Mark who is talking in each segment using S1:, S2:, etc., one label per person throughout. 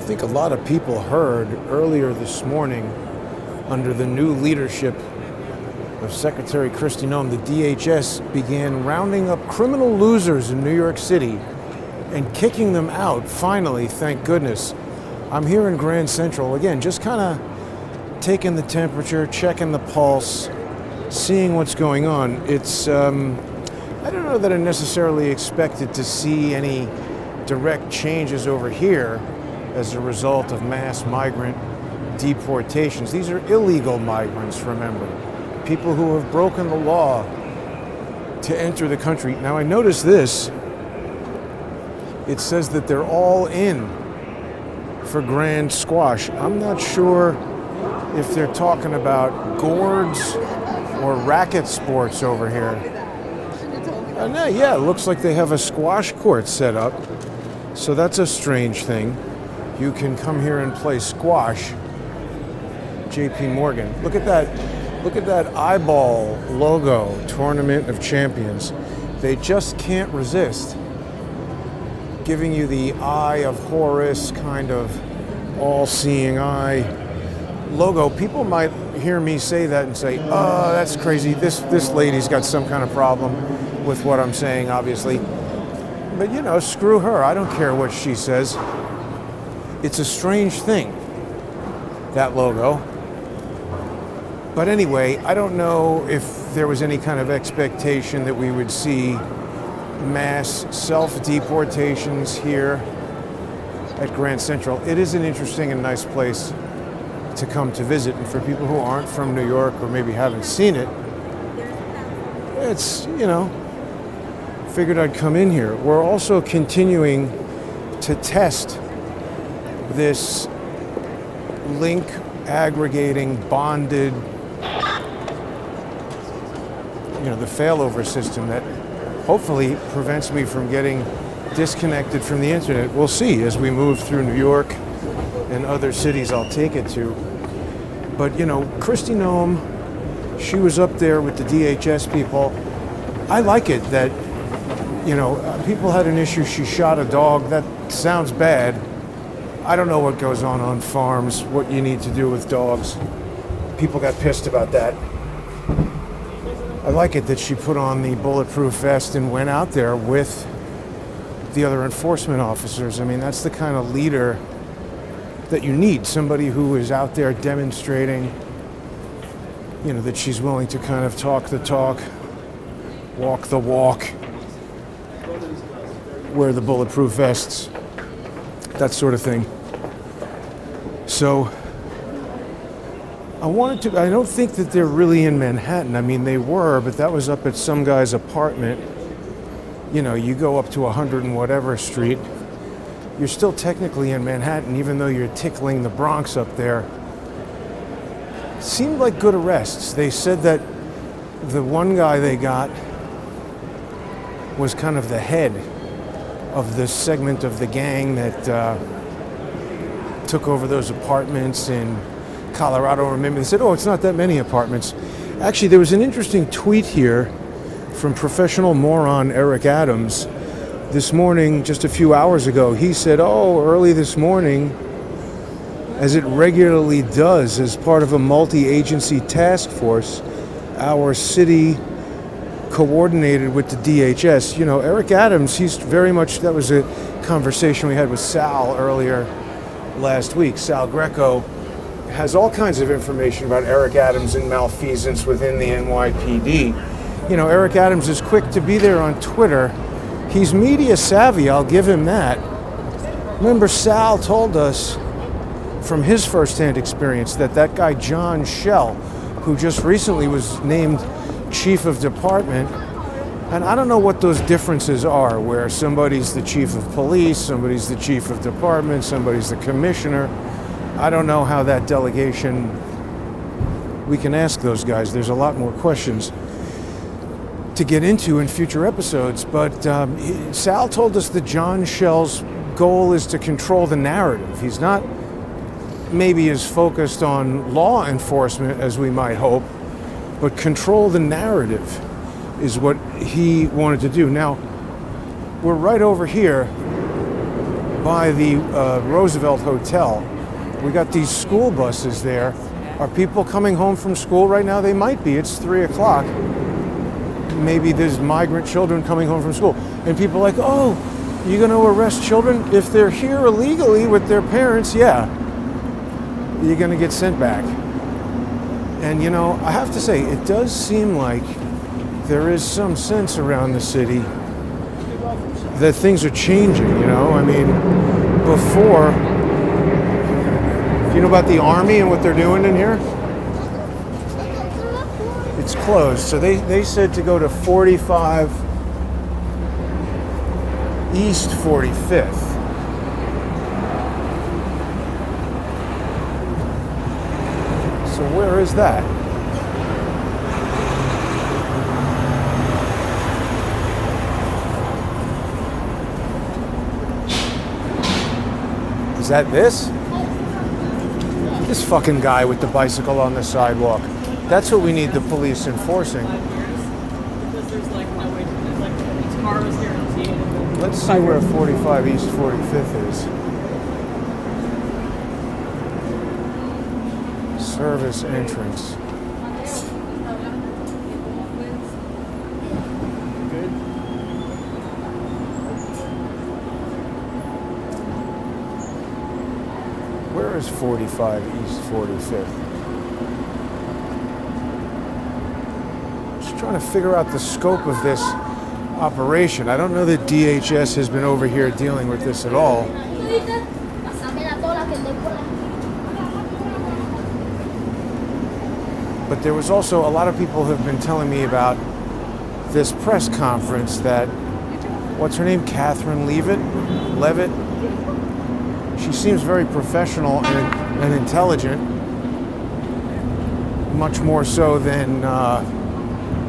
S1: think a lot of people heard earlier this morning, under the new leadership of Secretary Kristi Noem, the DHS began rounding up criminal losers in New York City and kicking them out, finally, thank goodness. I'm here in Grand Central, again, just kind of taking the temperature, checking the pulse, seeing what's going on. It's, I don't know that I necessarily expected to see any direct changes over here as a result of mass migrant deportations. These are illegal migrants, remember. People who have broken the law to enter the country. Now I notice this. It says that they're all in for grand squash. I'm not sure if they're talking about gourds or racket sports over here. No, yeah, it looks like they have a squash court set up. So that's a strange thing. You can come here and play squash. JP Morgan. Look at that eyeball logo, Tournament of Champions. They just can't resist giving you the Eye of Horus kind of all-seeing eye logo. People might hear me say that and say, oh, that's crazy. This lady's got some kind of problem with what I'm saying, obviously. But, you know, screw her. I don't care what she says. It's a strange thing, that logo. But anyway, I don't know if there was any kind of expectation that we would see mass self-deportations here at Grand Central. It is an interesting and nice place to come to visit. And for people who aren't from New York or maybe haven't seen it, it's, you know, figured I'd come in here. We're also continuing to test this link aggregating bonded, you know, the failover system that hopefully prevents me from getting disconnected from the internet. We'll see as we move through New York and other cities I'll take it to. But, you know, Kristi Noem, she was up there with the DHS people. I like it that, you know, people had an issue, she shot a dog. That sounds bad. I don't know what goes on farms, what you need to do with dogs. People got pissed about that. I like it that she put on the bulletproof vest and went out there with the other enforcement officers. I mean, that's the kind of leader that you need, somebody who is out there demonstrating, you know, that she's willing to kind of talk the talk, walk the walk, wear the bulletproof vests, that sort of thing. So I don't think that they're really in Manhattan. I mean, they were, but that was up at some guy's apartment. You know, you go up to 100 and whatever street, you're still technically in Manhattan, even though you're tickling the Bronx up there. Seemed like good arrests. They said that the one guy they got was kind of the head of this segment of the gang that took over those apartments in Colorado. Remember, they said, oh, it's not that many apartments. Actually, there was an interesting tweet here from professional moron Eric Adams this morning, just a few hours ago. He said, oh, early this morning, as it regularly does as part of a multi-agency task force, our city coordinated with the DHS. You know, Eric Adams, he's very much, that was a conversation we had with Sal earlier last week. Sal Greco has all kinds of information about Eric Adams and malfeasance within the NYPD. You know, Eric Adams is quick to be there on Twitter. He's media savvy, I'll give him that. Remember, Sal told us from his firsthand experience that guy John Schell, who just recently was named chief of department, and I don't know what those differences are, where somebody's the chief of police, somebody's the chief of department, somebody's the commissioner. I don't know how that delegation, we can ask those guys. There's a lot more questions to get into in future episodes, but Sal told us that John Schell's goal is to control the narrative. He's not maybe as focused on law enforcement as we might hope, but control the narrative is what he wanted to do. Now, we're right over here by the Roosevelt Hotel. We got these school buses there. Are people coming home from school right now? They might be. It's 3 o'clock. Maybe there's migrant children coming home from school. And people are like, oh, you're going to arrest children? If they're here illegally with their parents, yeah, you're going to get sent back. And, you know, I have to say, it does seem like there is some sense around the city that things are changing, you know? I mean, before, you know about the Army and what they're doing in here? It's closed. So they said to go to 45 East 45th. So where is that? Is that this? This fucking guy with the bicycle on the sidewalk. That's what we need the police enforcing.
S2: Because there's like no way to, like tomorrow's guaranteed.
S1: Let's see where 45 East 45th is. Service entrance. Good. Where is 45 East 45th? Just trying to figure out the scope of this operation. I don't know that DHS has been over here dealing with this at all. But there was also a lot of people have been telling me about this press conference that, what's her name? Catherine Levitt? She seems very professional and intelligent, much more so than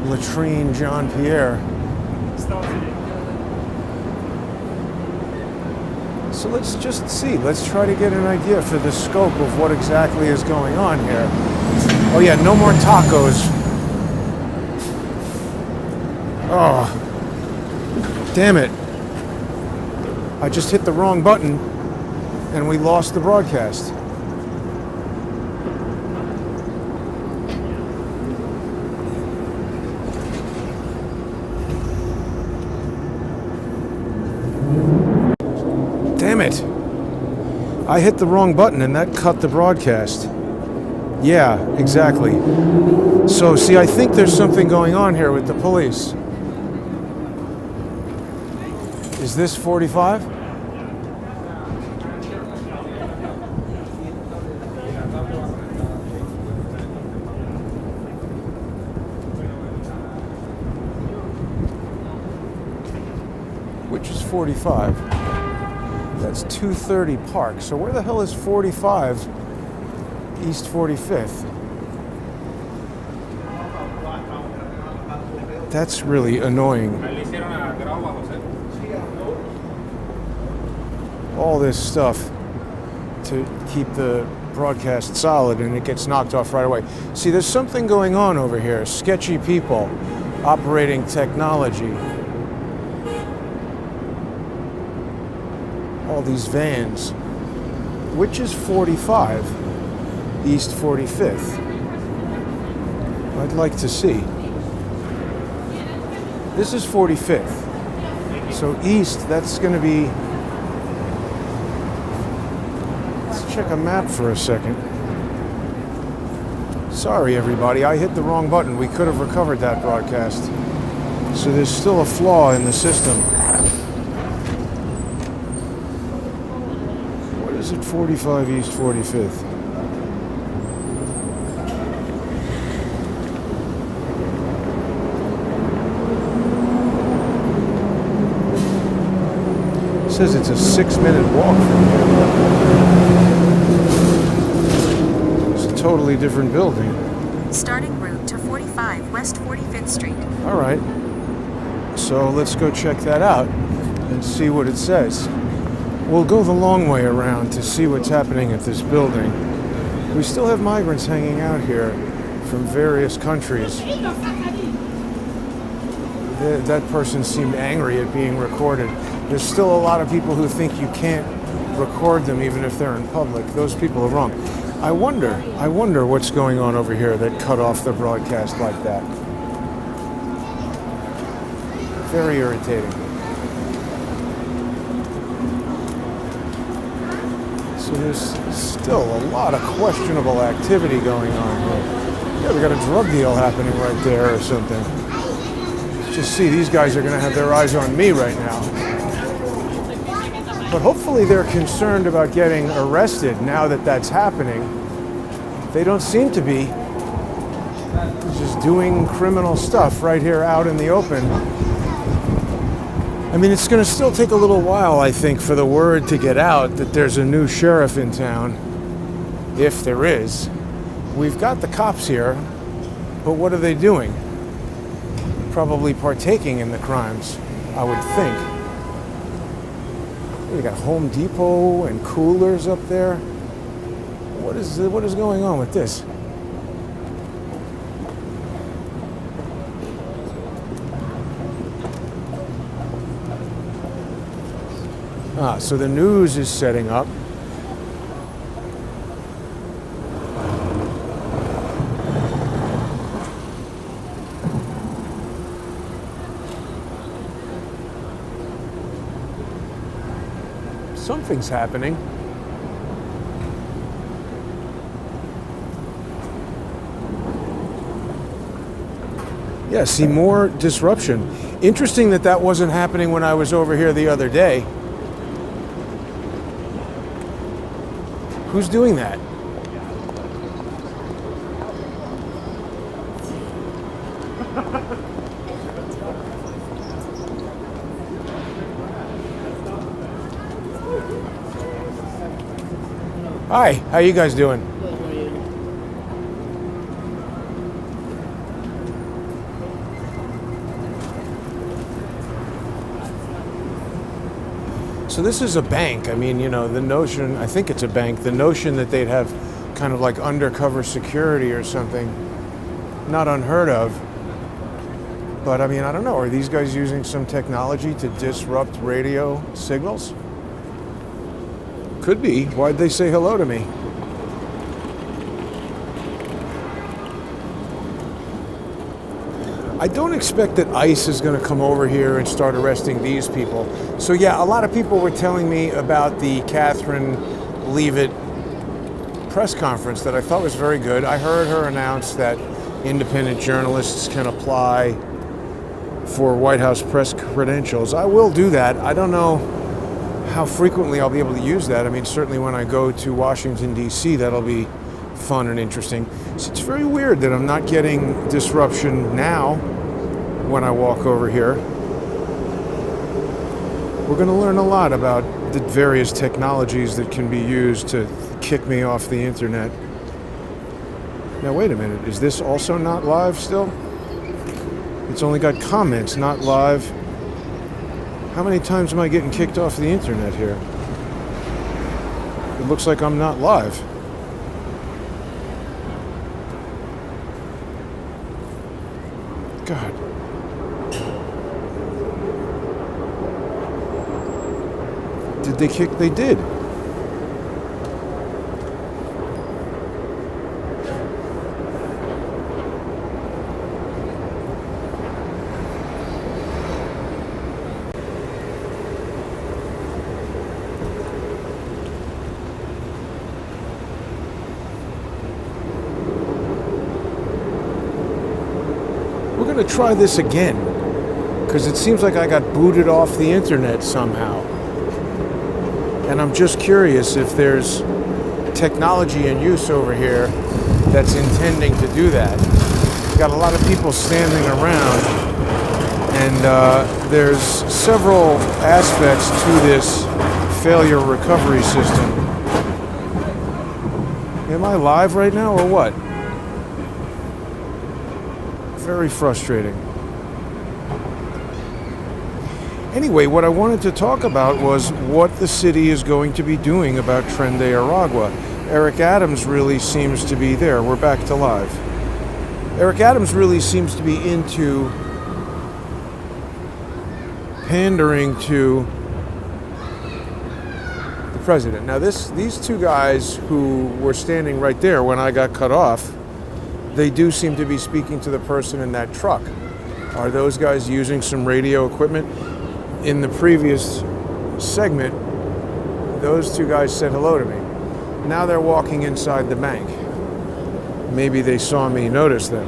S1: Latrine Jean-Pierre. So let's just see. Let's try to get an idea for the scope of what exactly is going on here. Oh yeah, no more tacos. Oh, damn it. I just hit the wrong button and we lost the broadcast. Damn it. I hit the wrong button and that cut the broadcast. Yeah, exactly. So, see, I think there's something going on here with the police. Is this 45? Which is 45? That's 230 Park. So where the hell is 45 East 45th? That's really annoying. All this stuff to keep the broadcast solid and it gets knocked off right away. See, there's something going on over here. Sketchy people operating technology. All these vans. Which is 45 East 45th? I'd like to see. This is 45th. So east, that's going to be... Let's check a map for a second. Sorry, everybody. I hit the wrong button. We could have recovered that broadcast. So there's still a flaw in the system. What is it, 45 East 45th? It says it's a 6-minute walk from here. It's a totally different building.
S3: Starting route to 45 West 45th Street.
S1: All right. So let's go check that out and see what it says. We'll go the long way around to see what's happening at this building. We still have migrants hanging out here from various countries. That person seemed angry at being recorded. There's still a lot of people who think you can't record them even if they're in public. Those people are wrong. I wonder what's going on over here that cut off the broadcast like that. Very irritating. So there's still a lot of questionable activity going on here. Yeah, we got a drug deal happening right there or something. Just see, these guys are going to have their eyes on me right now. But hopefully they're concerned about getting arrested now that that's happening. They don't seem to be. Just doing criminal stuff right here out in the open. I mean, it's going to still take a little while, I think, for the word to get out that there's a new sheriff in town, if there is. We've got the cops here, but what are they doing? Probably partaking in the crimes, I would think. We got Home Depot and coolers up there. What is going on with this? So the news is setting up. Something's happening. Yeah, see, more disruption. Interesting that that wasn't happening when I was over here the other day. Who's doing that? Hi, how you guys doing? So this is a bank. I mean, you know, the notion, I think it's a bank, the notion that they'd have kind of like undercover security or something, not unheard of. But I mean, I don't know, are these guys using some technology to disrupt radio signals? Could be. Why'd they say hello to me? I don't expect that ICE is going to come over here and start arresting these people. So yeah, a lot of people were telling me about the Catherine Leavitt press conference that I thought was very good. I heard her announce that independent journalists can apply for White House press credentials. I will do that. I don't know how frequently I'll be able to use that. I mean, certainly when I go to Washington, D.C., that'll be fun and interesting. So it's very weird that I'm not getting disruption now when I walk over here. We're going to learn a lot about the various technologies that can be used to kick me off the internet. Now, wait a minute. Is this also not live still? It's only got comments, not live. How many times am I getting kicked off the internet here? It looks like I'm not live. God. Did they kick? They did. We're going to try this again, because it seems like I got booted off the internet somehow. And I'm just curious if there's technology in use over here that's intending to do that. We've got a lot of people standing around, and there's several aspects to this failure recovery system. Am I live right now or what? Very frustrating. Anyway, what I wanted to talk about was what the city is going to be doing about Tren de Aragua. Eric Adams really seems to be there. We're back to live. Eric Adams really seems to be into pandering to the president. Now these two guys who were standing right there when I got cut off, they do seem to be speaking to the person in that truck. Are those guys using some radio equipment? In the previous segment, those two guys said hello to me. Now they're walking inside the bank. Maybe they saw me notice them.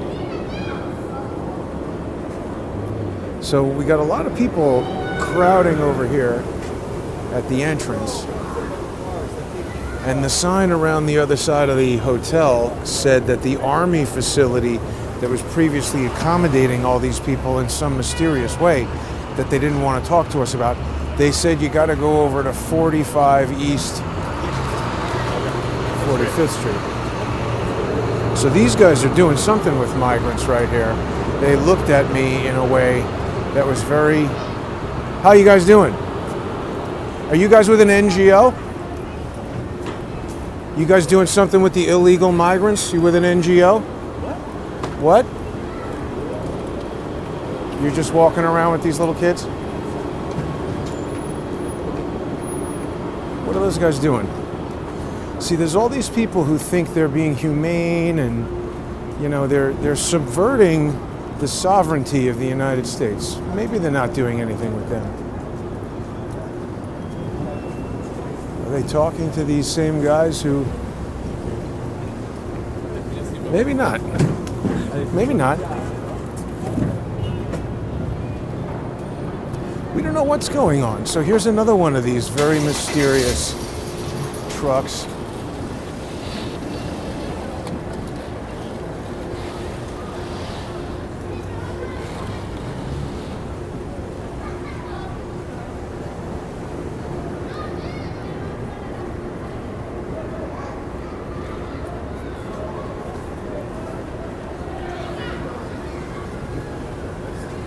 S1: So we got a lot of people crowding over here at the entrance. And the sign around the other side of the hotel said that the Army facility that was previously accommodating all these people in some mysterious way that they didn't want to talk to us about, they said you got to go over to 45 East 45th Street. So these guys are doing something with migrants right here. They looked at me in a way that was very, how you guys doing? Are you guys with an NGO? You guys doing something with the illegal migrants? You with an NGO? What? You're just walking around with these little kids? What are those guys doing? See, there's all these people who think they're being humane and, you know, they're subverting the sovereignty of the United States. Maybe they're not doing anything with them. Are they talking to these same guys who... Maybe not. Maybe not. We don't know what's going on. So here's another one of these very mysterious trucks.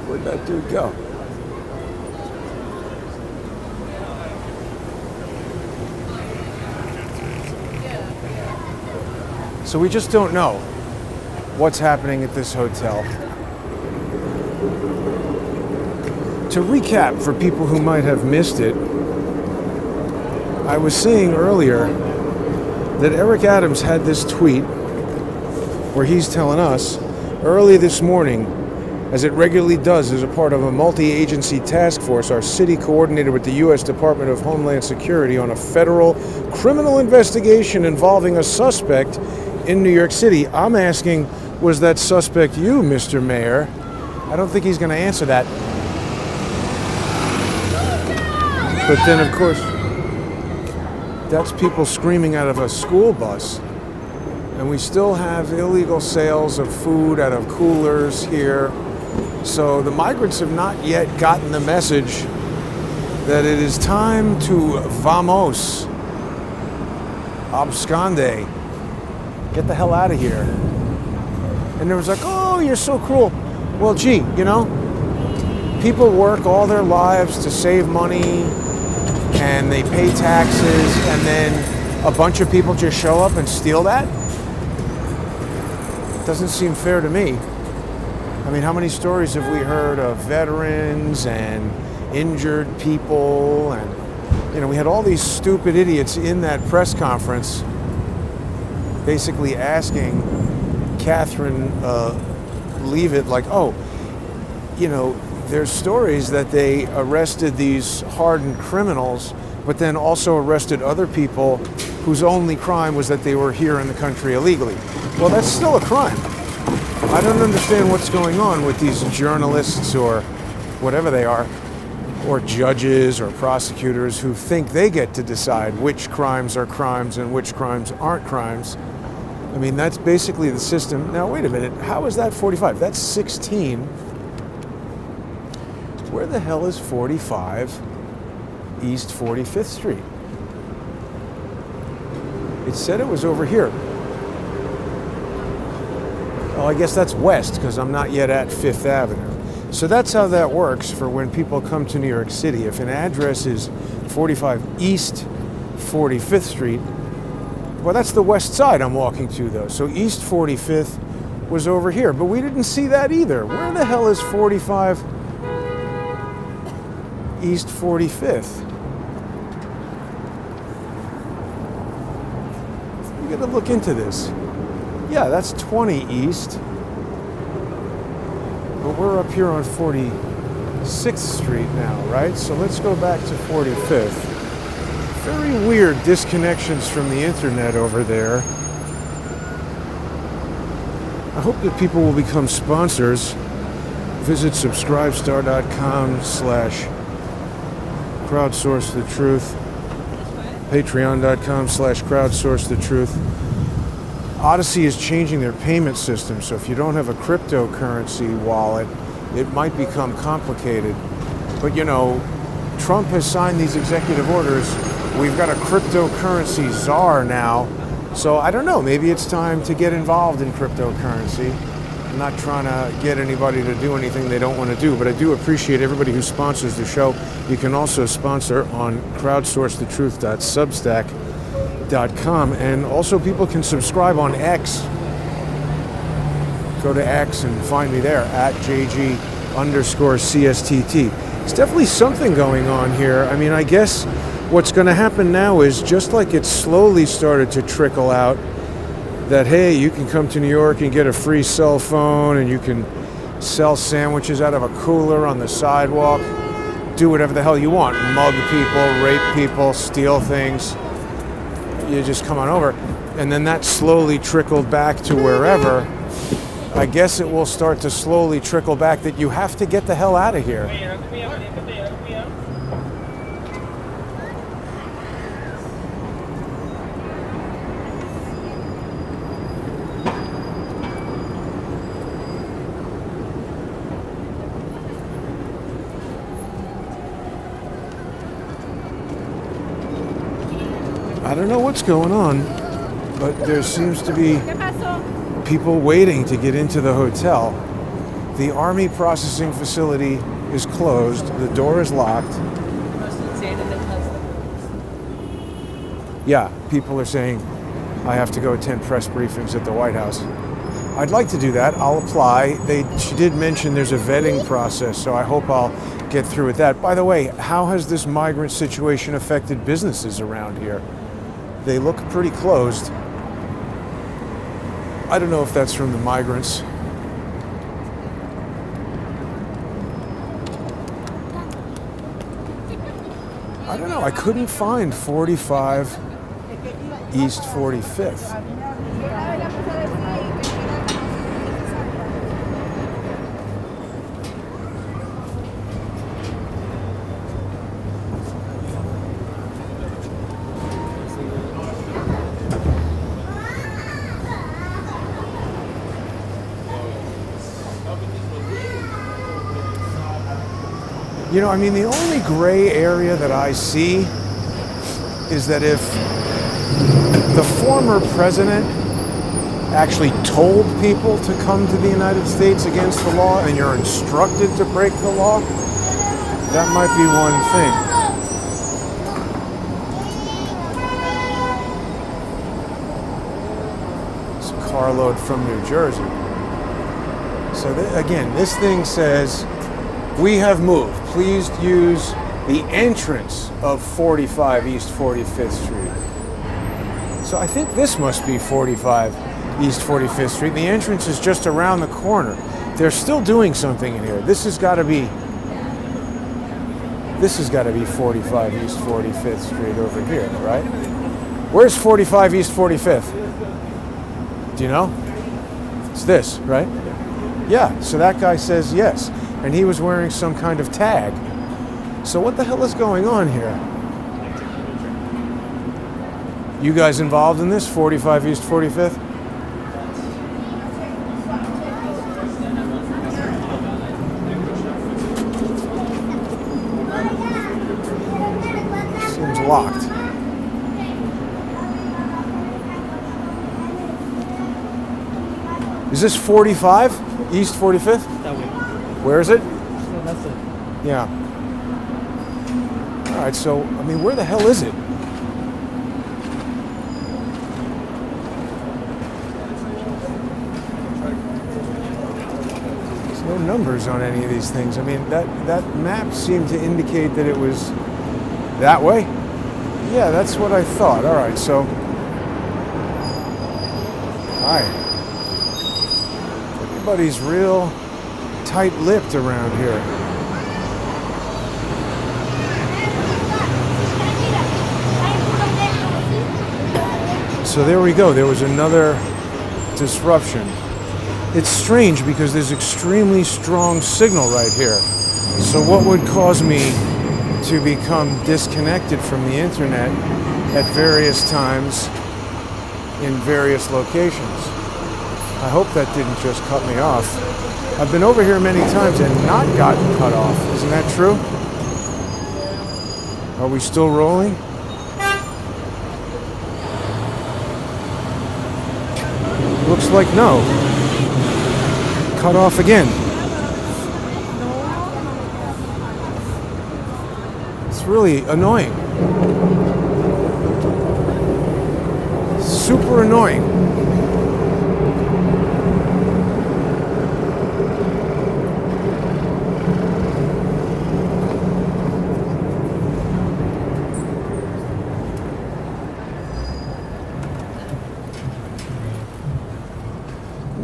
S1: Where'd that dude go? So we just don't know what's happening at this hotel. To recap for people who might have missed it, I was saying earlier that Eric Adams had this tweet where he's telling us early this morning, as it regularly does as a part of a multi-agency task force, our city coordinated with the U.S. Department of Homeland Security on a federal criminal investigation involving a suspect in New York City. I'm asking, was that suspect you, Mr. Mayor? I don't think he's going to answer that. But then, of course, that's people screaming out of a school bus. And we still have illegal sales of food out of coolers here. So the migrants have not yet gotten the message that it is time to vamos, absconde, get the hell out of here. And there was like, oh, you're so cruel. Well, gee, you know, people work all their lives to save money and they pay taxes, and then a bunch of people just show up and steal that? It doesn't seem fair to me. I mean, how many stories have we heard of veterans and injured people? And, you know, we had all these stupid idiots in that press conference basically asking Catherine Leavitt, like, oh, you know, there's stories that they arrested these hardened criminals, but then also arrested other people whose only crime was that they were here in the country illegally. Well, that's still a crime. I don't understand what's going on with these journalists or whatever they are, or judges or prosecutors who think they get to decide which crimes are crimes and which crimes aren't crimes. I mean, that's basically the system. Now, wait a minute. How is that 45? That's 16. Where the hell is 45 East 45th Street? It said it was over here. Oh, I guess that's west, because I'm not yet at Fifth Avenue. So that's how that works for when people come to New York City. If an address is 45 East 45th Street, well, that's the west side I'm walking to, though. So East 45th was over here, but we didn't see that either. Where the hell is 45 East 45th? gotta look into this. Yeah, that's 20 East. But we're up here on 46th Street now, right? So let's go back to 45th. Very weird disconnections from the internet over there. I hope that people will become sponsors. Visit subscribestar.com/crowdsourcethetruth. Patreon.com/crowdsourcethetruth. Odyssey is changing their payment system, so if you don't have a cryptocurrency wallet, it might become complicated. But you know, Trump has signed these executive orders. We've got a cryptocurrency czar now. So I don't know, maybe it's time to get involved in cryptocurrency. I'm not trying to get anybody to do anything they don't want to do, but I do appreciate everybody who sponsors the show. You can also sponsor on crowdsourcethetruth.substack.com, and also people can subscribe on X. Go to X and find me there at JG_CSTT. It's definitely something going on here. I mean, I guess what's going to happen now is just like it slowly started to trickle out that, hey, you can come to New York and get a free cell phone and you can sell sandwiches out of a cooler on the sidewalk, do whatever the hell you want, mug people, rape people, steal things. You just come on over. And then that slowly trickled back to wherever. I guess it will start to slowly trickle back that you have to get the hell out of here. I don't know what's going on, but there seems to be people waiting to get into the hotel. The Army processing facility is closed. The door is locked. Yeah, people are saying, I have to go attend press briefings at the White House. I'd like to do that. I'll apply. She did mention there's a vetting process, so I hope I'll get through with that. By the way, how has this migrant situation affected businesses around here? They look pretty closed. I don't know if that's from the migrants. I don't know. I couldn't find 45 East 45th. You know, I mean, the only gray area that I see is that if the former president actually told people to come to the United States against the law and you're instructed to break the law, that might be one thing. It's a carload from New Jersey. So again, this thing says, we have moved. Please use the entrance of 45 East 45th Street. So I think this must be 45 East 45th Street. The entrance is just around the corner. They're still doing something in here. This has got to be 45 East 45th Street over here, right? Where's 45 East 45th? Do you know? It's this, right? Yeah, so that guy says yes. And he was wearing some kind of tag. So what the hell is going on here? You guys involved in this, 45 East 45th? Seems locked. Is this 45 East 45th?
S2: That way.
S1: Where is it?
S2: No, that's it.
S1: Yeah. All right, so, I mean, where the hell is it? There's no numbers on any of these things. I mean, that map seemed to indicate that it was that way. Yeah, that's what I thought. All right, so Hi. Everybody's real tight-lipped around here. So there we go. There was another disruption. It's strange because there's extremely strong signal right here. So what would cause me to become disconnected from the internet at various times in various locations? I hope that didn't just cut me off. I've been over here many times and not gotten cut off. Isn't that true? Are we still rolling? Looks like no. Cut off again. It's really annoying. Super annoying.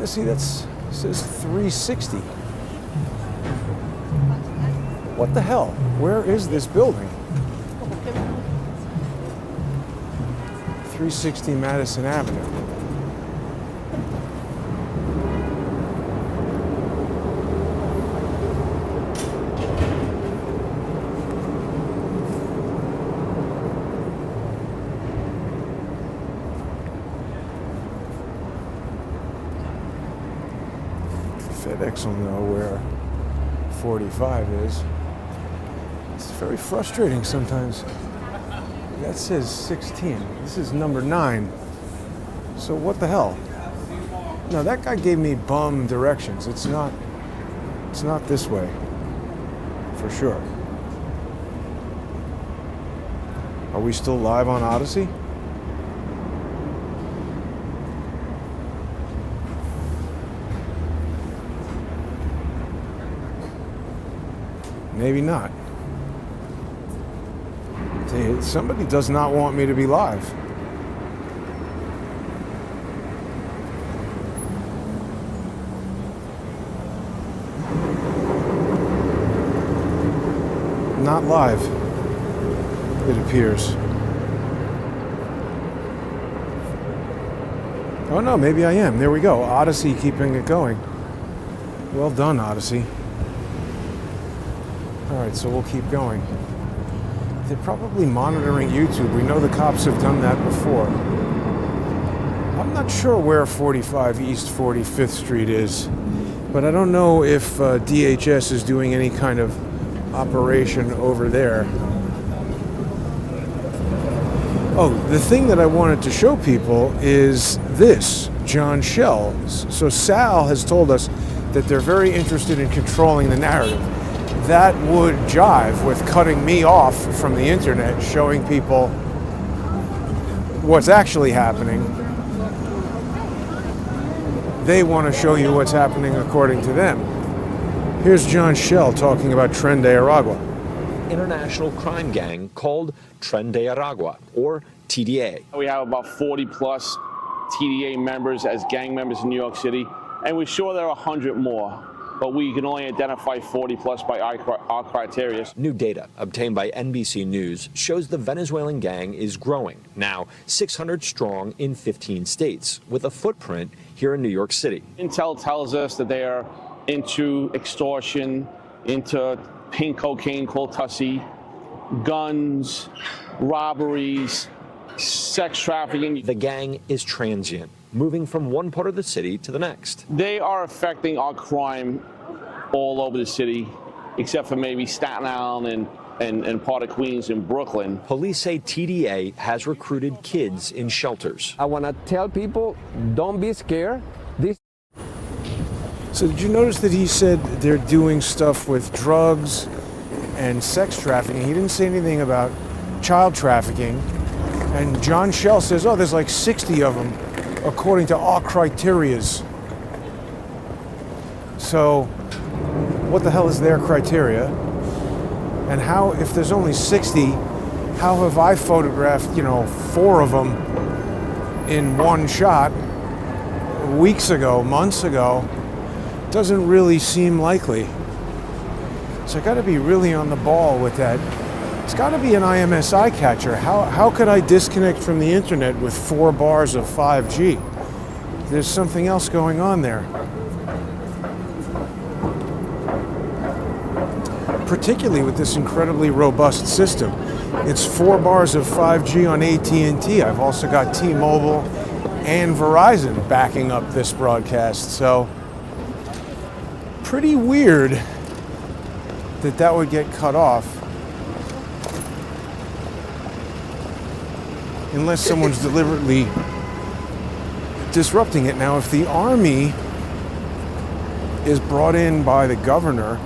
S1: See, that says 360. What the hell? Where is this building? 360 Madison Avenue. FedEx will know where 45 is. It's very frustrating sometimes. That says 16. This is number 9. So what the hell? No, that guy gave me bum directions. It's not this way. For sure. Are we still live on Odyssey? Maybe not. Somebody does not want me to be live. Not live, it appears. Oh no, maybe I am. There we go. Odyssey keeping it going. Well done, Odyssey. All right, so we'll keep going. They're probably monitoring YouTube. We know the cops have done that before. I'm not sure where 45 East 45th Street is, but I don't know if DHS is doing any kind of operation over there. Oh, the thing that I wanted to show people is this, John Shell. So Sal has told us that they're very interested in controlling the narrative. That would jive with cutting me off from the internet, showing people what's actually happening. They want to show you what's happening according to them. Here's John Shell talking about Tren de Aragua.
S4: International crime gang called Tren de Aragua, or TDA.
S5: We have about 40 plus TDA members as gang members in New York City, and we're sure there are 100 more. But we can only identify 40 plus by our criteria.
S4: New data obtained by NBC News shows the Venezuelan gang is growing, now 600 strong in 15 states, with a footprint here in New York City. Intel
S5: tells us that they are into extortion, into pink cocaine called Tussie, guns, robberies, sex trafficking.
S4: The gang is transient, moving from one part of the city to the next.
S5: They are affecting our crime all over the city, except for maybe Staten Island and part of Queens and Brooklyn.
S4: Police say TDA has recruited kids in shelters.
S6: I want to tell people, don't be scared.
S1: So did you notice that he said they're doing stuff with drugs and sex trafficking? He didn't say anything about child trafficking. And John Shell says, oh, there's like 60 of them, according to our criterias. So, what the hell is their criteria? And how, if there's only 60, how have I photographed, 4 of them in one shot? weeks ago, months ago, doesn't really seem likely. So I got to be really on the ball with that. It's got to be an IMSI catcher. How could I disconnect from the internet with 4 bars of 5G? There's something else going on there. Particularly with this incredibly robust system. It's 4 bars of 5G on AT&T. I've also got T-Mobile and Verizon backing up this broadcast. So pretty weird that would get cut off. Unless someone's deliberately disrupting it. Now, if the Army is brought in by the governor,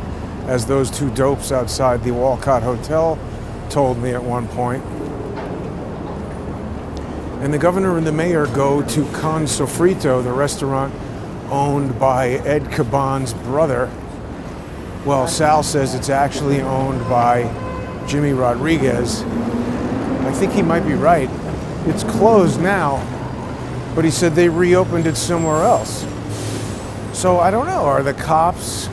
S1: as those 2 dopes outside the Walcott Hotel told me at one point, and the governor and the mayor go to Con Sofrito, the restaurant owned by Ed Caban's brother, well, Sal says it's actually owned by Jimmy Rodriguez. I think he might be right. It's closed now, but he said they reopened it somewhere else. So I don't know, are the cops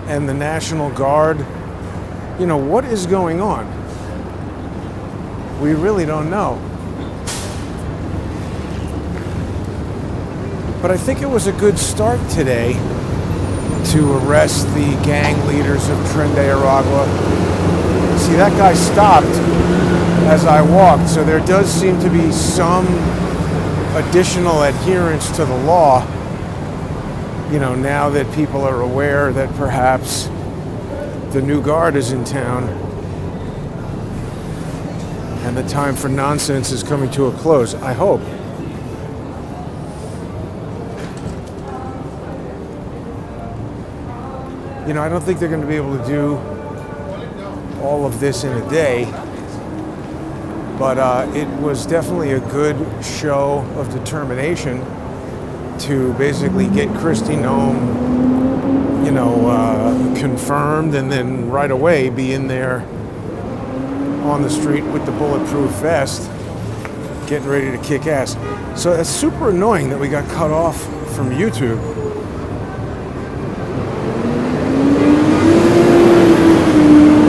S1: and the National Guard, what is going on? We really don't know. But I think it was a good start today to arrest the gang leaders of Tren de Aragua. See, that guy stopped as I walked, so there does seem to be some additional adherence to the law, now that people are aware that perhaps the new guard is in town and the time for nonsense is coming to a close. I hope. I don't think they're going to be able to do all of this in a day, but it was definitely a good show of determination to basically get Kristi Noem, confirmed, and then right away be in there on the street with the bulletproof vest, getting ready to kick ass. So it's super annoying that we got cut off from YouTube.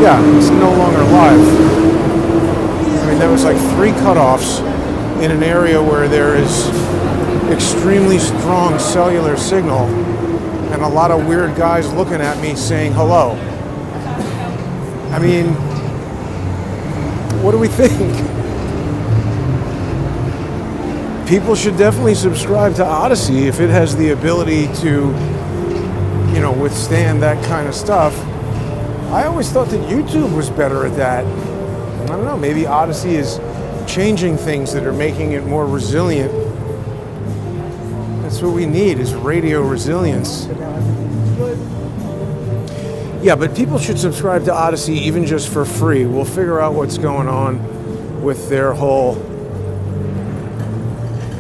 S1: Yeah, it's no longer live. I mean, there was like 3 cutoffs in an area where there is extremely strong cellular signal and a lot of weird guys looking at me saying hello. I mean, what do we think? People should definitely subscribe to Odyssey if it has the ability to, withstand that kind of stuff. I always thought that YouTube was better at that. I don't know, maybe Odyssey is changing things that are making it more resilient. That's what we need, is radio resilience. Yeah, but people should subscribe to Odyssey even just for free. We'll figure out what's going on with their whole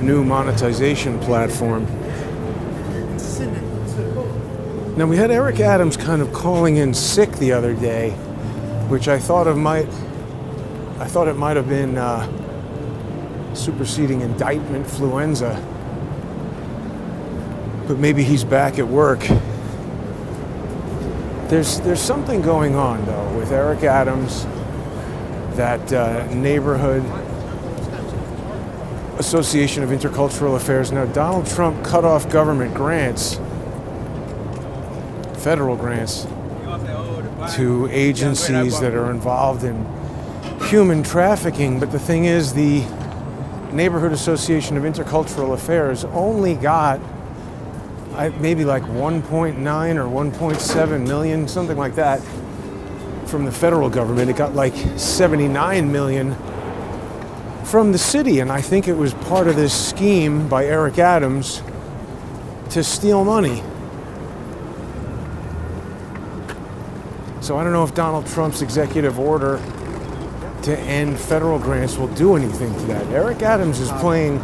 S1: new monetization platform. Now, we had Eric Adams kind of calling in sick the other day, which I thought it might have been superseding indictment influenza. But maybe he's back at work. There's something going on, though, with Eric Adams, that neighborhood Association of Intercultural Affairs. Now, Donald Trump cut off government grants, federal grants, to agencies that are involved in human trafficking. But the thing is, the Neighborhood Association of Intercultural Affairs only got maybe like 1.9 or 1.7 million, something like that, from the federal government. It got like 79 million from the city, and I think it was part of this scheme by Eric Adams to steal money. So I don't know if Donald Trump's executive order to end federal grants will do anything to that. Eric Adams is playing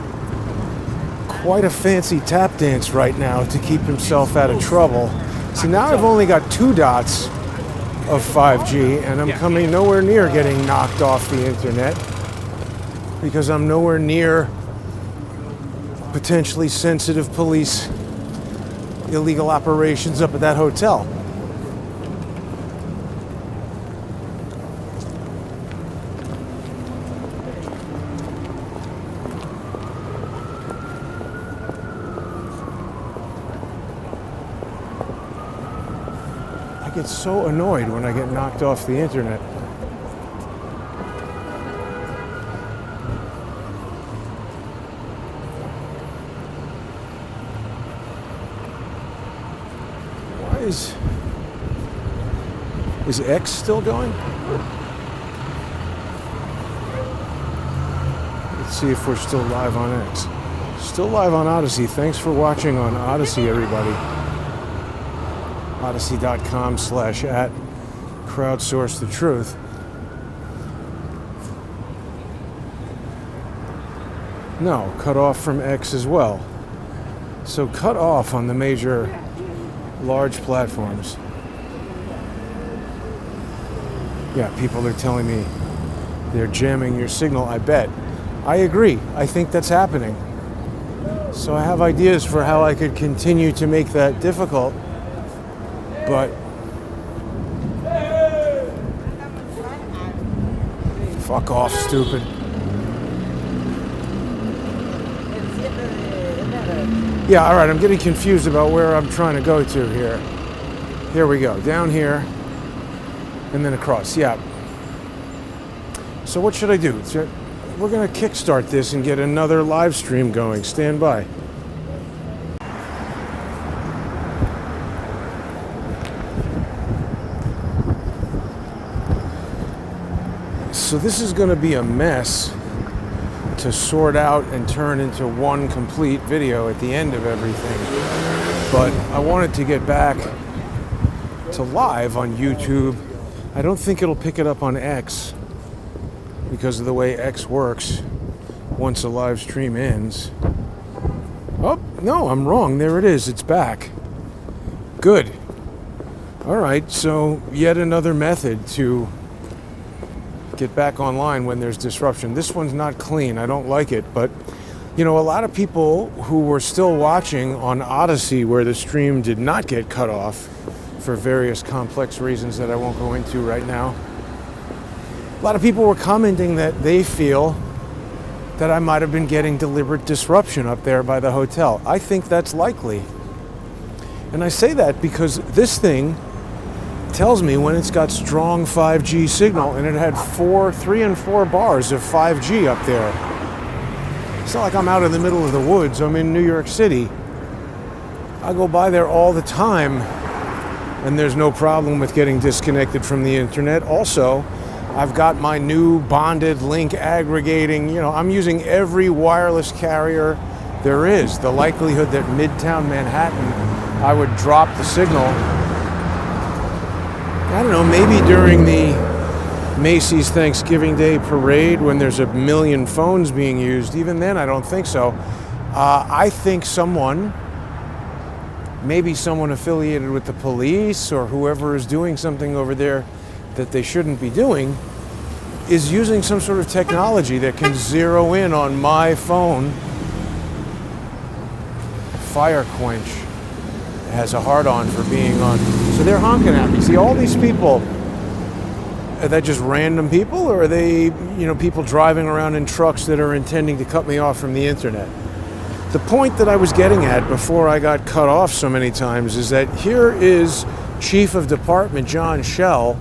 S1: quite a fancy tap dance right now to keep himself out of trouble. See, now I've only got 2 dots of 5G, and I'm coming nowhere near getting knocked off the internet because I'm nowhere near potentially sensitive police illegal operations up at that hotel. I get so annoyed when I get knocked off the internet. Is X still going? Let's see if we're still live on X. Still live on Odyssey. Thanks for watching on Odyssey, everybody. Odyssey.com/@crowdsourcethetruth. No, cut off from X as well. So cut off on the major large platforms. Yeah, people are telling me they're jamming your signal. I bet. I agree. I think that's happening. So I have ideas for how I could continue to make that difficult. But fuck off, stupid. Yeah, all right, I'm getting confused about where I'm trying to go to here. Here we go, down here, and then across, yeah. So what should I do? We're gonna kickstart this and get another live stream going. Stand by. So this is gonna be a mess to sort out and turn into one complete video at the end of everything. But I wanted to get back to live on YouTube. I don't think it'll pick it up on X because of the way X works once a live stream ends. Oh, no, I'm wrong. There it is. It's back. Good. All right, so yet another method to get back online when there's disruption. This one's not clean. I don't like it, but you know, a lot of people who were still watching on Odyssey where the stream did not get cut off for various complex reasons that I won't go into right now. A lot of people were commenting that they feel that I might have been getting deliberate disruption up there by the hotel. I think that's likely. And I say that because this thing tells me when it's got strong 5G signal, and it had 3 and 4 bars of 5G up there. It's not like I'm out in the middle of the woods. I'm in New York City. I go by there all the time, and there's no problem with getting disconnected from the internet. Also, I've got my new bonded link aggregating. You know, I'm using every wireless carrier there is. The likelihood that Midtown Manhattan, I would drop the signal, I don't know, maybe during the Macy's Thanksgiving Day parade when there's a million phones being used. Even then, I don't think so. I think maybe someone affiliated with the police or whoever is doing something over there that they shouldn't be doing, is using some sort of technology that can zero in on my phone. Fire Quench has a hard-on for being on. So they're honking at me. See, all these people, are they just random people, or are they, you know, people driving around in trucks that are intending to cut me off from the internet? The point that I was getting at before I got cut off so many times is that here is Chief of Department John Schell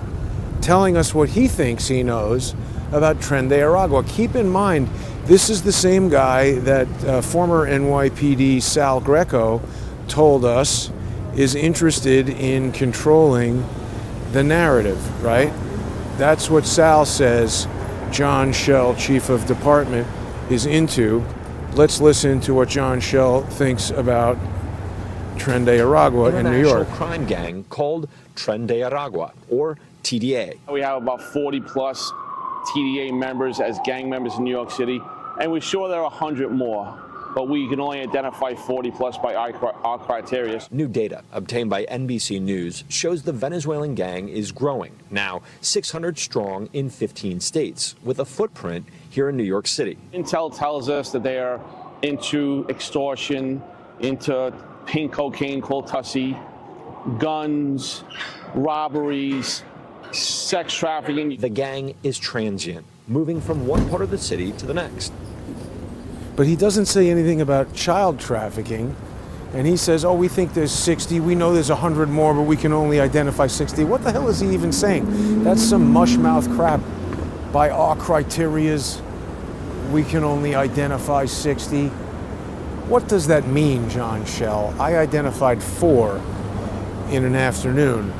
S1: telling us what he thinks he knows about Tren de Aragua. Keep in mind, this is the same guy that former NYPD Sal Greco told us is interested in controlling the narrative, right? That's what Sal says John Schell, Chief of Department, is into. Let's listen to what John Schell thinks about Tren de Aragua in New York.
S4: International crime gang called Tren de Aragua, or TDA.
S5: We have about 40 plus TDA members as gang members in New York City, and we're sure there are 100 more, but we can only identify 40 plus by our criteria.
S4: New data obtained by NBC News shows the Venezuelan gang is growing, now 600 strong in 15 states, with a footprint here in New York City.
S5: Intel tells us that they are into extortion, into pink cocaine called Tussie, guns, robberies, sex trafficking.
S4: The gang is transient, moving from one part of the city to the next.
S1: But he doesn't say anything about child trafficking. And he says, oh, we think there's 60. We know there's 100 more, but we can only identify 60. What the hell is he even saying? That's some mush-mouth crap. By our criterias, we can only identify 60. What does that mean, John Schell? I identified 4 in an afternoon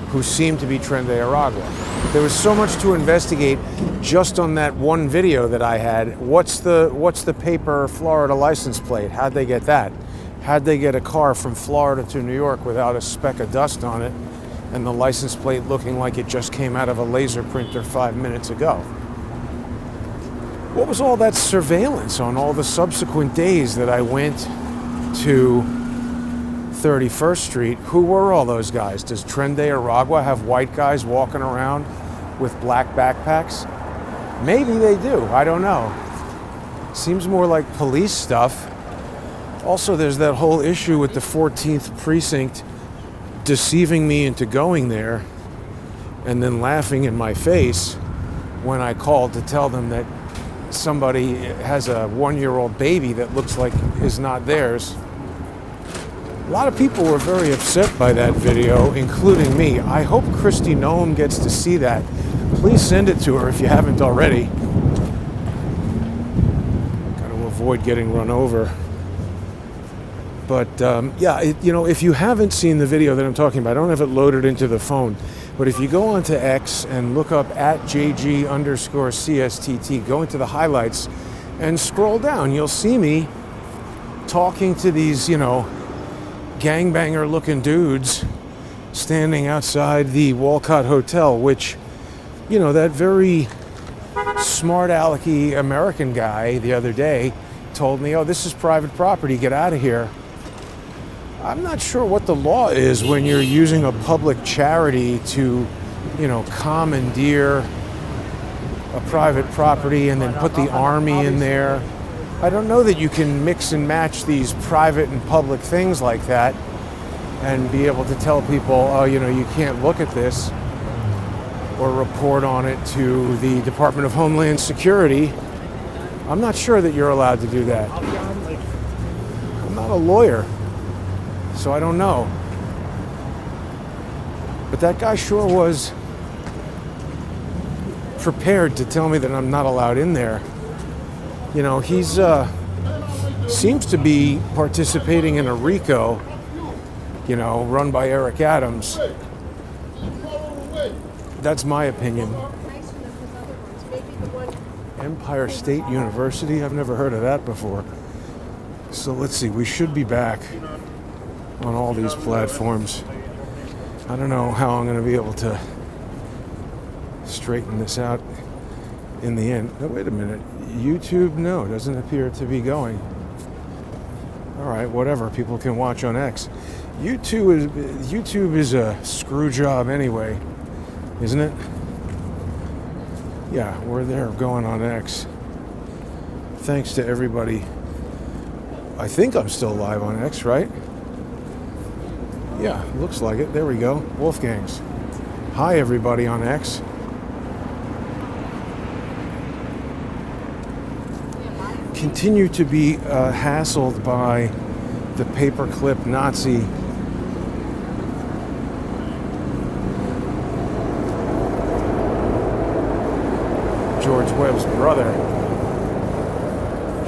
S1: who seemed to be Tren de Aragua. There was so much to investigate just on that one video that I had. What's the paper Florida license plate? How'd they get that? How'd they get a car from Florida to New York without a speck of dust on it and the license plate looking like it just came out of a laser printer 5 minutes ago? What was all that surveillance on all the subsequent days that I went to 31st Street? Who were all those guys? Does Tren de Aragua have white guys walking around with black backpacks? Maybe they do, I don't know. Seems more like police stuff. Also, there's that whole issue with the 14th precinct deceiving me into going there and then laughing in my face when I called to tell them that somebody has a 1-year-old baby that looks like is not theirs. A lot of people were very upset by that video, including me. I hope Kristi Noem gets to see that. Please send it to her if you haven't already. Got to avoid getting run over. But yeah, if you haven't seen the video that I'm talking about, I don't have it loaded into the phone. But if you go onto X and look up @JG_CSTT, go into the highlights and scroll down, you'll see me talking to these, gangbanger looking dudes standing outside the Walcott Hotel, which, that very smart alecky American guy the other day told me, oh, this is private property, get out of here. I'm not sure what the law is when you're using a public charity to, commandeer a private property and then put the army in there. I don't know that you can mix and match these private and public things like that and be able to tell people, oh, you can't look at this or report on it to the Department of Homeland Security. I'm not sure that you're allowed to do that. I'm not a lawyer, so I don't know. But that guy sure was prepared to tell me that I'm not allowed in there. He's seems to be participating in a RICO, run by Eric Adams. That's my opinion. Empire State University? I've never heard of that before. So let's see, we should be back on all these platforms. I don't know how I'm going to be able to straighten this out in the end. No, wait a minute. YouTube, no, doesn't appear to be going. All right, whatever. People can watch on X. YouTube is a screw job anyway, isn't it? Yeah, we're there going on X. Thanks to everybody. I think I'm still live on X, right? Yeah, looks like it. There we go. Wolfgangs. Hi, everybody on X. Continue to be hassled by the paperclip Nazi. George Webb's brother.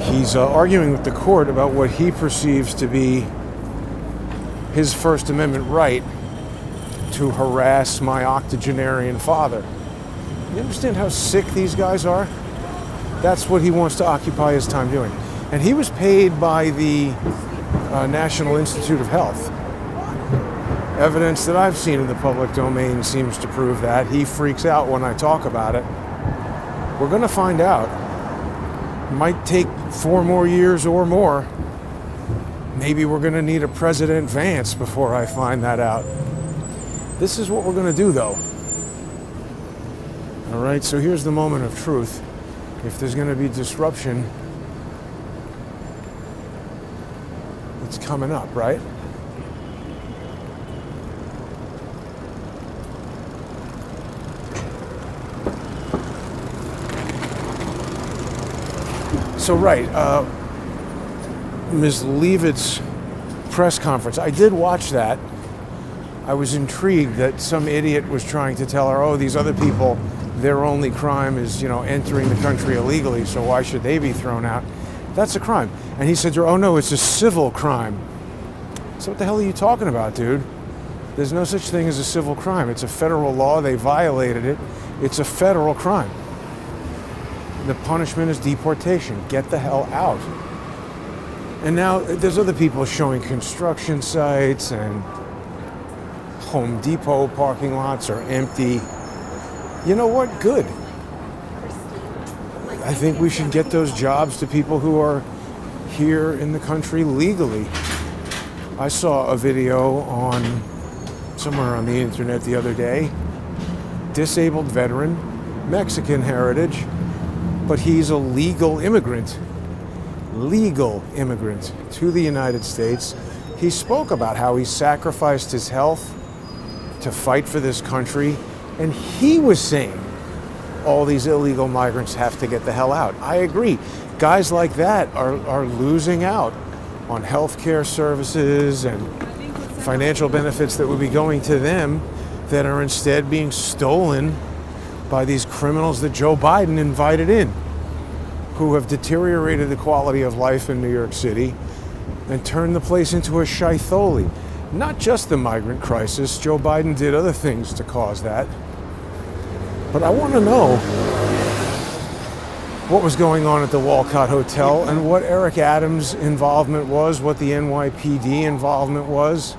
S1: He's arguing with the court about what he perceives to be his First Amendment right to harass my octogenarian father. You understand how sick these guys are? That's what he wants to occupy his time doing. And he was paid by the National Institute of Health. Evidence that I've seen in the public domain seems to prove that. He freaks out when I talk about it. We're going to find out. It might take 4 more years or more. Maybe we're going to need a President Vance before I find that out. This is what we're going to do, though. All right, so here's the moment of truth. If there's going to be disruption, It's coming up, right? So, right, Ms. Leavitt's press conference, I did watch that. I was intrigued that some idiot was trying to tell her, oh, these other people, their only crime is, entering the country illegally, so why should they be thrown out? That's a crime. And he said to her, oh no, it's a civil crime. So what the hell are you talking about, dude? There's no such thing as a civil crime. It's a federal law. They violated it. It's a federal crime. The punishment is deportation. Get the hell out. And now there's other people showing construction sites, and Home Depot parking lots are empty. You know what? Good. I think we should get those jobs to people who are here in the country legally. I saw a video on somewhere on the internet the other day. Disabled veteran, Mexican heritage, but he's a legal immigrant to the United States. He spoke about how he sacrificed his health to fight for this country, and he was saying all these illegal migrants have to get the hell out. I agree. Guys like that are losing out on health care services and financial benefits that would be going to them that are instead being stolen by these criminals that Joe Biden invited in, who have deteriorated the quality of life in New York City and turned the place into a shitholi. Not just the migrant crisis. Joe Biden did other things to cause that. But I want to know what was going on at the Walcott Hotel and what Eric Adams' involvement was, what the NYPD involvement was.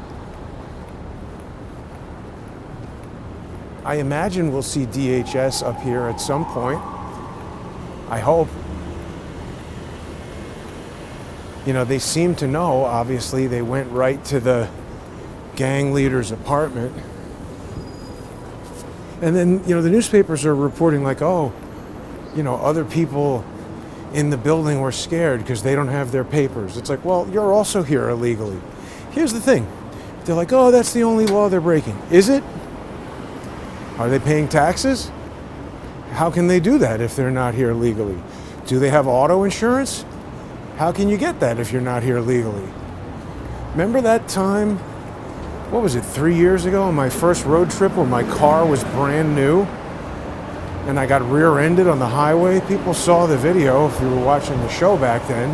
S1: I imagine we'll see DHS up here at some point. I hope. They seem to know, obviously. They went right to the gang leader's apartment. And then, the newspapers are reporting like, oh, other people in the building were scared because they don't have their papers. It's like, well, you're also here illegally. Here's the thing. They're like, oh, that's the only law they're breaking. Is it? Are they paying taxes? How can they do that if they're not here legally? Do they have auto insurance? How can you get that if you're not here legally? Remember that time, what was it, 3 years ago on my first road trip where my car was brand new and I got rear-ended on the highway? People saw the video if you were watching the show back then.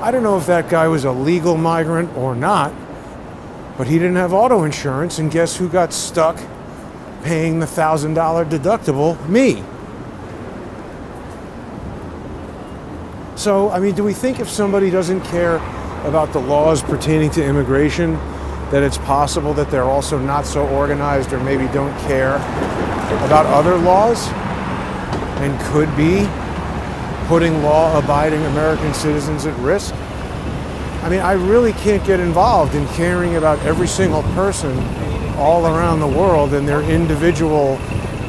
S1: I don't know if that guy was a legal migrant or not, but he didn't have auto insurance, and guess who got stuck paying the $1,000 deductible? Me. So, do we think if somebody doesn't care about the laws pertaining to immigration, that it's possible that they're also not so organized or maybe don't care about other laws and could be putting law-abiding American citizens at risk? I really can't get involved in caring about every single person all around the world and their individual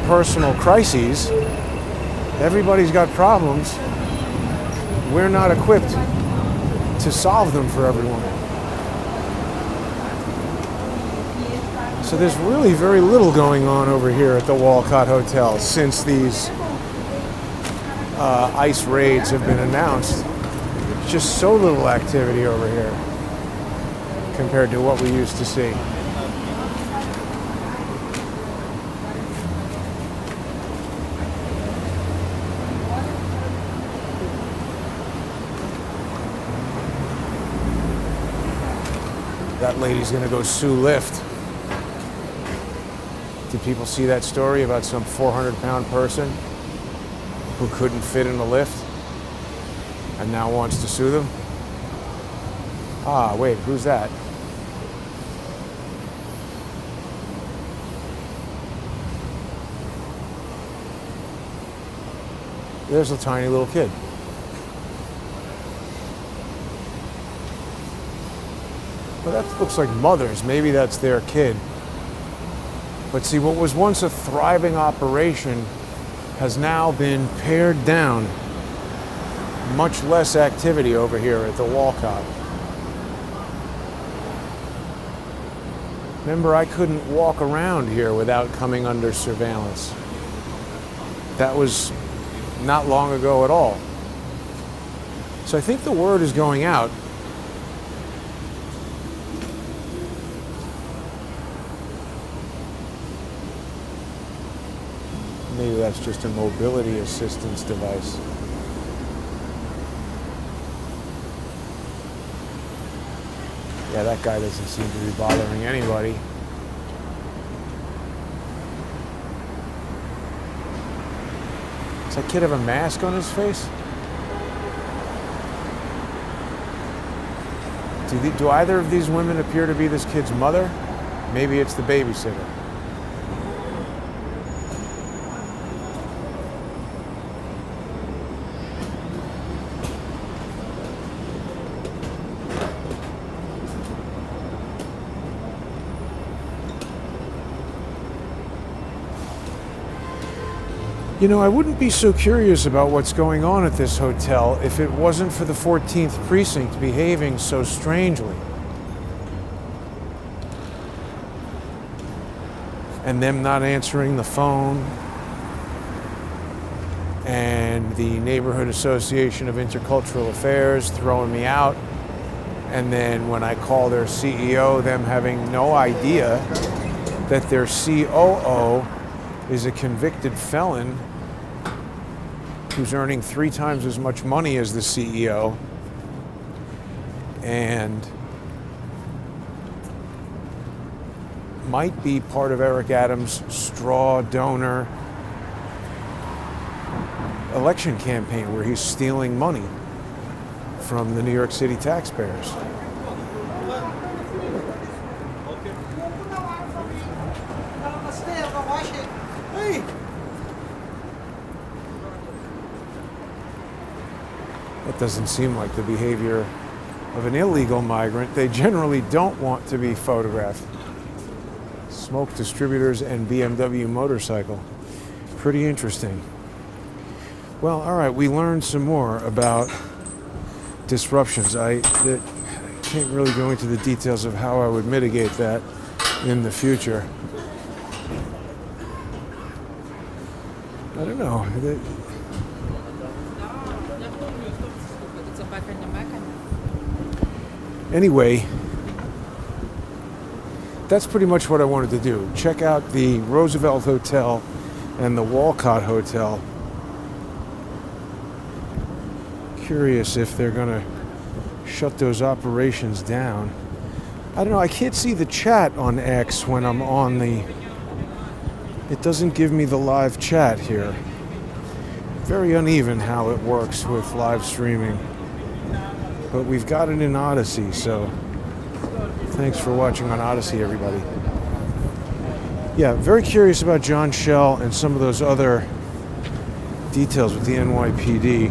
S1: personal crises. Everybody's got problems. We're not equipped to solve them for everyone. So there's really very little going on over here at the Walcott Hotel since these ICE raids have been announced. Just so little activity over here compared to what we used to see. That lady's gonna go sue Lyft. Did people see that story about some 400-pound person who couldn't fit in a Lyft and now wants to sue them? Ah, wait, who's that? There's a tiny little kid. Well, that looks like mothers. Maybe that's their kid. But see, what was once a thriving operation has now been pared down. Much less activity over here at the Walcott. Remember, I couldn't walk around here without coming under surveillance. That was not long ago at all. So I think the word is going out. Maybe that's just a mobility assistance device. Yeah, that guy doesn't seem to be bothering anybody. Does that kid have a mask on his face? Do either of these women appear to be this kid's mother? Maybe it's the babysitter. You know, I wouldn't be so curious about what's going on at this hotel if it wasn't for the 14th precinct behaving so strangely. And them not answering the phone. And the Neighborhood Association of Intercultural Affairs throwing me out. And then when I call their CEO, them having no idea that their COO is a convicted felon who's earning 3 times as much money as the CEO and might be part of Eric Adams' straw donor election campaign where he's stealing money from the New York City taxpayers. That doesn't seem like the behavior of an illegal migrant. They generally don't want to be photographed. Smoke distributors and BMW motorcycle. Pretty interesting. Well, all right, we learned some more about disruptions. I can't really go into the details of how I would mitigate that in the future. I don't know. Anyway, that's pretty much what I wanted to do. Check out the Roosevelt Hotel and the Walcott Hotel. Curious if they're going to shut those operations down. I don't know, I can't see the chat on X when I'm on the... It doesn't give me the live chat here. Very uneven how it works with live streaming. But we've got it in Odyssey, so thanks for watching on Odyssey, everybody. Yeah, very curious about John Schell and some of those other details with the NYPD.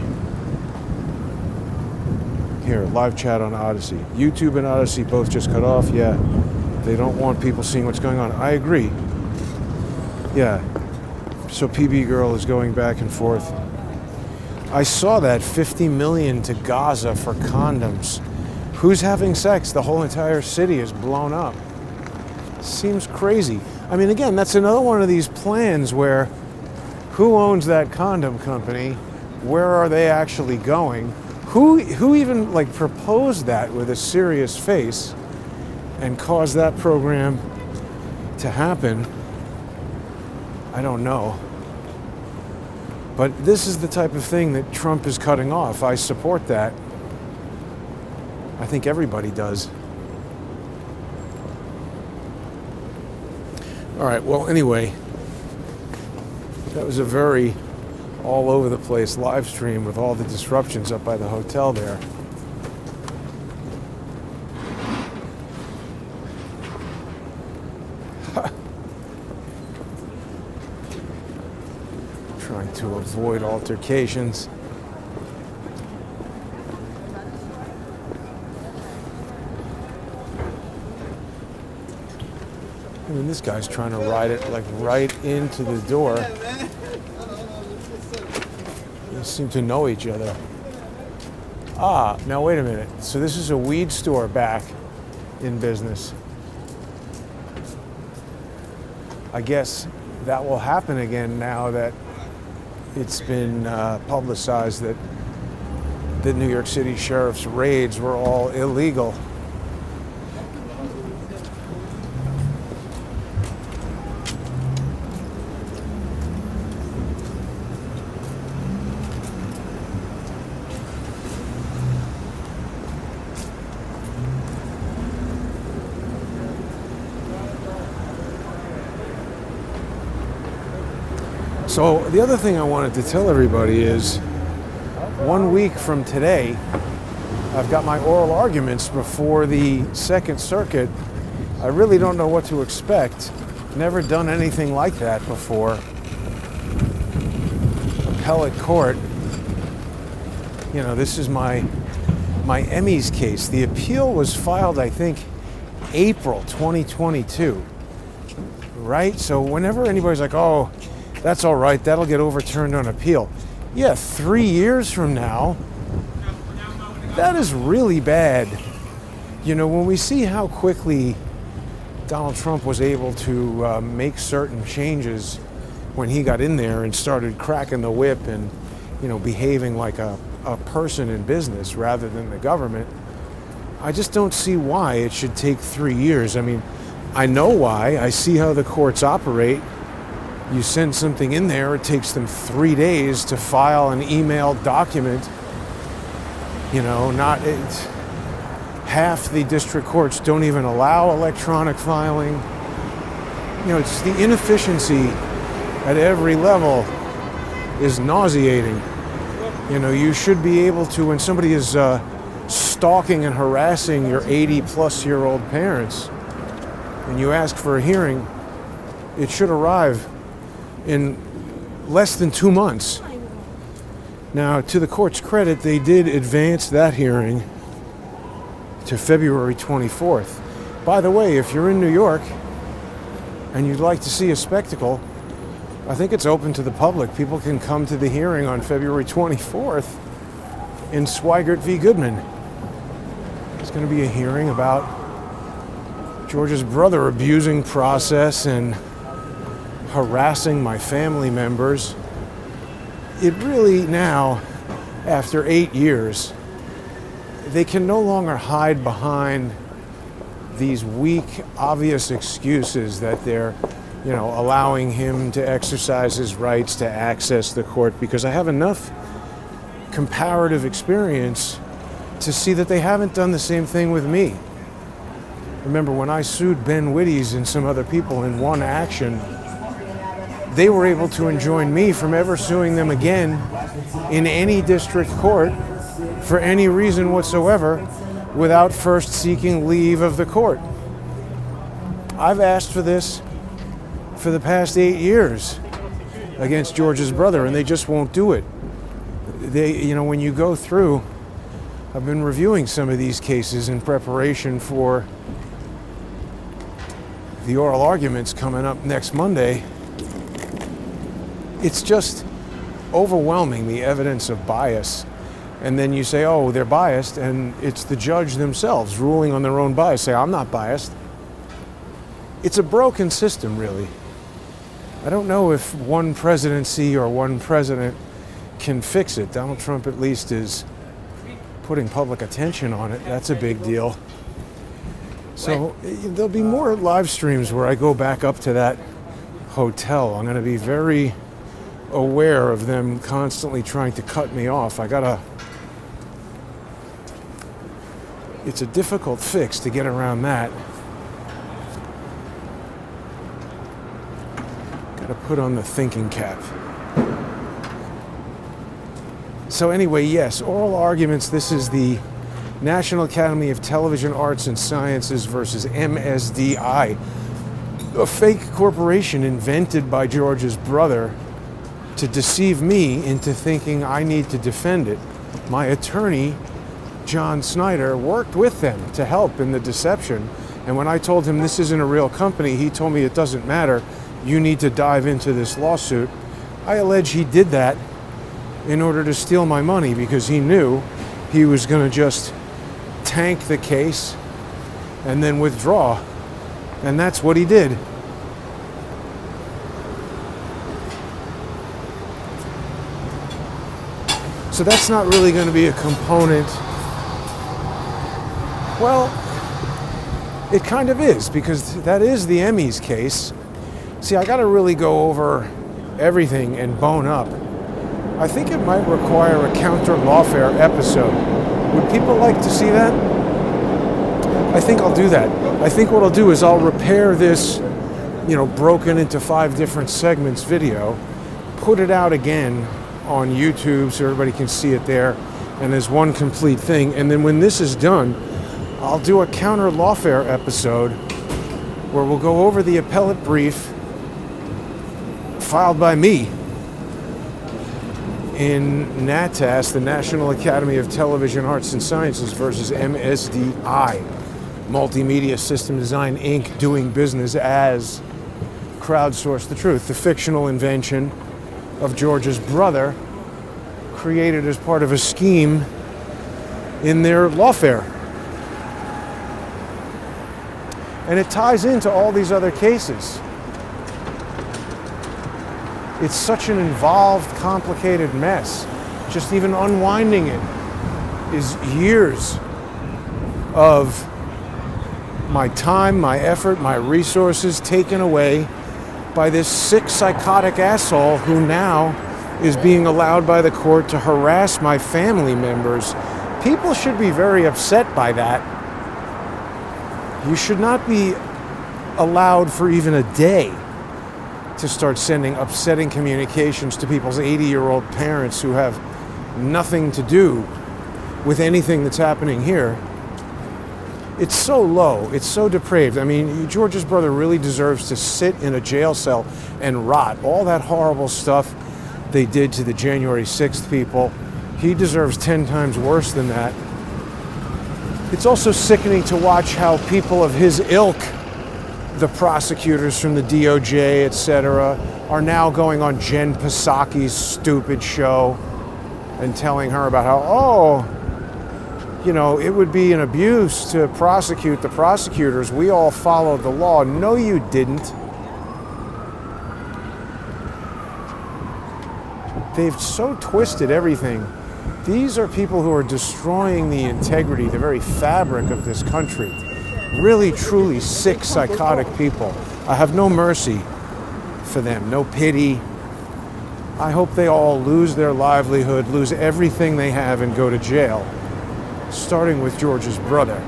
S1: Here, live chat on Odyssey. YouTube and Odyssey both just cut off. Yeah, they don't want people seeing what's going on. I agree. Yeah, so PB Girl is going back and forth. I saw that 50 million to Gaza for condoms. Who's having sex? The whole entire city is blown up. Seems crazy. I mean, again, that's another one of these plans where who owns that condom company? Where are they actually going? Who even like proposed that with a serious face and caused that program to happen? I don't know. But this is the type of thing that Trump is cutting off. I support that. I think everybody does. All right, well, anyway, that was a very all over the place live stream with all the disruptions up by the hotel there. Trying to avoid altercations. I mean, this guy's trying to ride it like right into the door. They seem to know each other. Ah, now wait a minute. So this is a weed store back in business. I guess that will happen again now that it's been publicized that the New York City Sheriff's raids were all illegal. So the other thing I wanted to tell everybody is 1 week from today, I've got my oral arguments before the Second Circuit. I really don't know what to expect. Never done anything like that before. Appellate court. You know, this is my Emmys case. The appeal was filed, I think, April 2022. Right? So whenever anybody's like, oh, that's all right, that'll get overturned on appeal. Yeah, 3 years from now, that is really bad. You know, when we see how quickly Donald Trump was able to make certain changes when he got in there and started cracking the whip and, you know, behaving like a person in business rather than the government, I just don't see why it should take 3 years. I mean, I know why. I see how the courts operate. You send something in there, it takes them 3 days to file an emailed document. You know, half the district courts don't even allow electronic filing. You know, it's the inefficiency at every level is nauseating. You know, you should be able to, when somebody is stalking and harassing your 80-plus-year-old parents, and you ask for a hearing, it should arrive in less than 2 months. Now, to the court's credit, they did advance that hearing to February 24th. By the way, if you're in New York and you'd like to see a spectacle, I think it's open to the public. People can come to the hearing on February 24th in Swigert v. Goodman. It's going to be a hearing about George's brother abusing process and harassing my family members. It really now, after 8 years, they can no longer hide behind these weak, obvious excuses that they're, you know, allowing him to exercise his rights to access the court, because I have enough comparative experience to see that they haven't done the same thing with me. Remember, when I sued Ben Wittes and some other people in one action, they were able to enjoin me from ever suing them again in any district court for any reason whatsoever without first seeking leave of the court. I've asked for this for the past 8 years against George's brother, and they just won't do it. You know, when you go through, I've been reviewing some of these cases in preparation for the oral arguments coming up next Monday. It's just overwhelming, the evidence of bias. And then you say, oh, they're biased, and it's the judge themselves ruling on their own bias. Say, I'm not biased. It's a broken system, really. I don't know if one presidency or one president can fix it. Donald Trump at least is putting public attention on it. That's a big deal. So there'll be more live streams where I go back up to that hotel. I'm going to be very aware of them constantly trying to cut me off. It's a difficult fix to get around that. Gotta put on the thinking cap. So anyway, yes, oral arguments. This is the National Academy of Television Arts and Sciences versus MSDI, a fake corporation invented by George's brother to deceive me into thinking I need to defend it. My attorney, John Snyder, worked with them to help in the deception. And when I told him this isn't a real company, he told me it doesn't matter. You need to dive into this lawsuit. I allege he did that in order to steal my money because he knew he was going to just tank the case and then withdraw. And that's what he did. So that's not really going to be a component. Well, it kind of is, because that is the Emmys case. See, I got to really go over everything and bone up. I think it might require a counter lawfare episode. Would people like to see that? I think I'll do that. I think what I'll do is I'll repair this, broken into 5 different segments video, put it out again on YouTube so everybody can see it there, and as one complete thing. And then when this is done, I'll do a counter lawfare episode where we'll go over the appellate brief filed by me in NATAS, the National Academy of Television Arts and Sciences, versus MSDI, Multimedia System Design Inc., doing business as Crowdsource the Truth, the fictional invention of George's brother, created as part of a scheme in their lawfare. And it ties into all these other cases. It's such an involved, complicated mess. Just even unwinding it is years of my time, my effort, my resources taken away by this sick, psychotic asshole who now is being allowed by the court to harass my family members. People should be very upset by that. You should not be allowed for even a day to start sending upsetting communications to people's 80-year-old parents who have nothing to do with anything that's happening here. It's so low, it's so depraved. I mean, George's brother really deserves to sit in a jail cell and rot. All that horrible stuff they did to the January 6th people, he deserves 10 times worse than that. It's also sickening to watch how people of his ilk, the prosecutors from the DOJ, etc., are now going on Jen Psaki's stupid show and telling her about how, it would be an abuse to prosecute the prosecutors. We all followed the law. No, you didn't. They've so twisted everything. These are people who are destroying the integrity, the very fabric of this country. Really, truly sick, psychotic people. I have no mercy for them, no pity. I hope they all lose their livelihood, lose everything they have, and go to jail, starting with George's brother.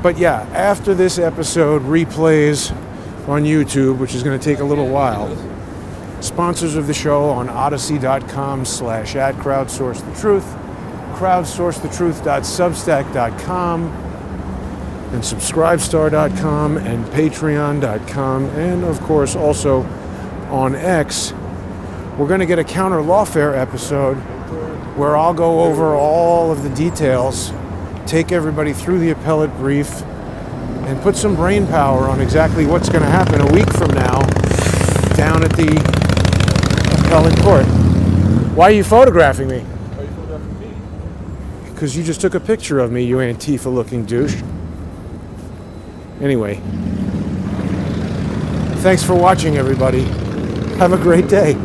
S1: But yeah, after this episode replays on YouTube, which is going to take a little while, sponsors of the show on odyssey.com/@crowdsourcethetruth, crowdsourcethetruth.substack.com, and subscribestar.com and patreon.com, and of course also on X. We're going to get a counter lawfare episode where I'll go over all of the details, take everybody through the appellate brief, and put some brain power on exactly what's going to happen a week from now down at the appellate court. Why are you photographing me?
S7: Why are you photographing me?
S1: Because you just took a picture of me, you Antifa-looking douche. Anyway, thanks for watching, everybody. Have a great day.